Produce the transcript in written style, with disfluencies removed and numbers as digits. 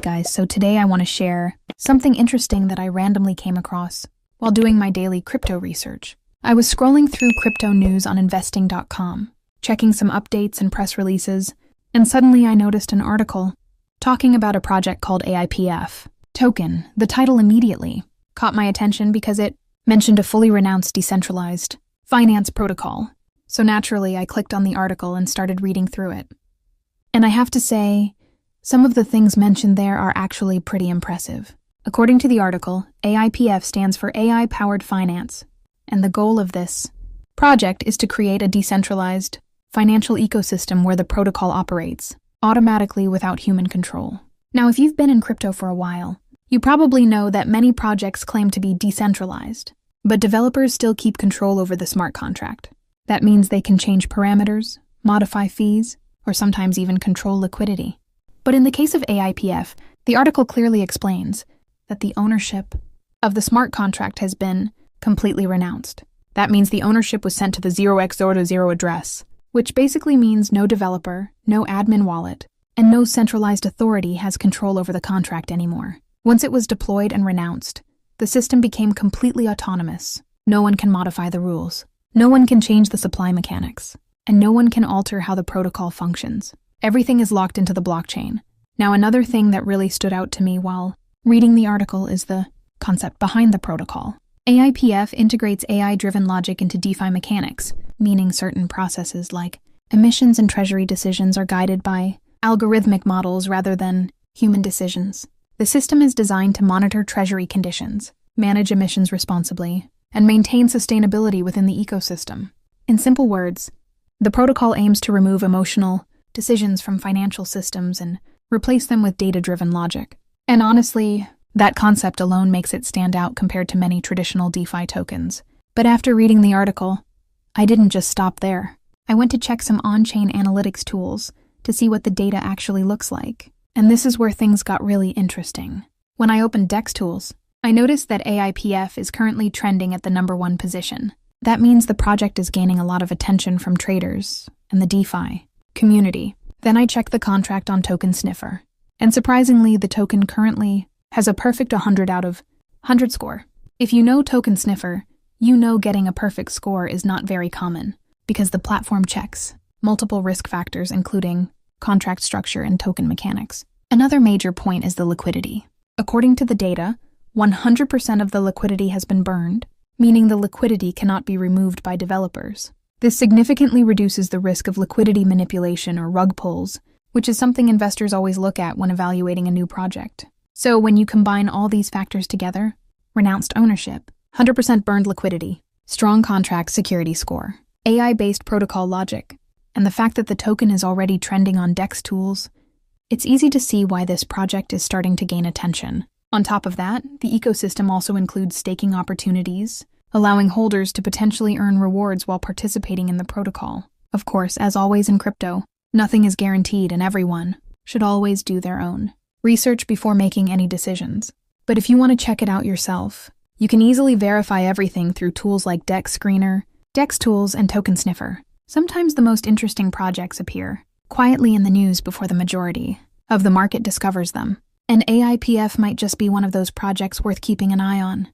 guys, so today I want to share something interesting that I randomly came across while doing my daily crypto research. I was scrolling through crypto news on investing.com, checking some updates and press releases, and suddenly I noticed an article talking about a project called AIPF. Token, the title immediately caught my attention because it mentioned a fully renounced decentralized finance protocol. So naturally, I clicked on the article and started reading through it. And I have to say, some of the things mentioned there are actually pretty impressive. According to the article, AIPF stands for AI-Powered Finance, and the goal of this project is to create a decentralized financial ecosystem where the protocol operates automatically without human control. Now, if you've been in crypto for a while, you probably know that many projects claim to be decentralized, but developers still keep control over the smart contract. That means they can change parameters, modify fees, or sometimes even control liquidity. But in the case of AIPF, the article clearly explains that the ownership of the smart contract has been completely renounced. That means the ownership was sent to the 0x0 address, which basically means no developer, no admin wallet, and no centralized authority has control over the contract anymore. Once it was deployed and renounced, the system became completely autonomous. No one can modify the rules. No one can change the supply mechanics. And no one can alter how the protocol functions. Everything is locked into the blockchain. Now, another thing that really stood out to me while reading the article is the concept behind the protocol. AIPF integrates AI-driven logic into DeFi mechanics, meaning certain processes like emissions and treasury decisions are guided by algorithmic models rather than human decisions. The system is designed to monitor treasury conditions, manage emissions responsibly, and maintain sustainability within the ecosystem. In simple words, the protocol aims to remove emotional decisions from financial systems and replace them with data-driven logic. And honestly, that concept alone makes it stand out compared to many traditional DeFi tokens. But after reading the article, I didn't just stop there. I went to check some on-chain analytics tools to see what the data actually looks like. And this is where things got really interesting. When I opened DEX tools, I noticed that AIPF is currently trending at the #1 position. That means the project is gaining a lot of attention from traders and the DeFi community. Then I checked the contract on Token Sniffer. And surprisingly, the token currently has a perfect 100 out of 100 score. If you know Token Sniffer, you know getting a perfect score is not very common because the platform checks multiple risk factors including contract structure and token mechanics. Another major point is the liquidity. According to the data, 100% of the liquidity has been burned, meaning the liquidity cannot be removed by developers. This significantly reduces the risk of liquidity manipulation or rug pulls, which is something investors always look at when evaluating a new project. So when you combine all these factors together, renounced ownership, 100% burned liquidity, strong contract security score, AI-based protocol logic, and the fact that the token is already trending on DEX tools, it's easy to see why this project is starting to gain attention. On top of that, the ecosystem also includes staking opportunities, allowing holders to potentially earn rewards while participating in the protocol. Of course, as always in crypto, nothing is guaranteed and everyone should always do their own research before making any decisions. But if you want to check it out yourself, you can easily verify everything through tools like DEX Screener, DEX Tools, and Token Sniffer. Sometimes the most interesting projects appear quietly in the news before the majority of the market discovers them. And AIPF might just be one of those projects worth keeping an eye on.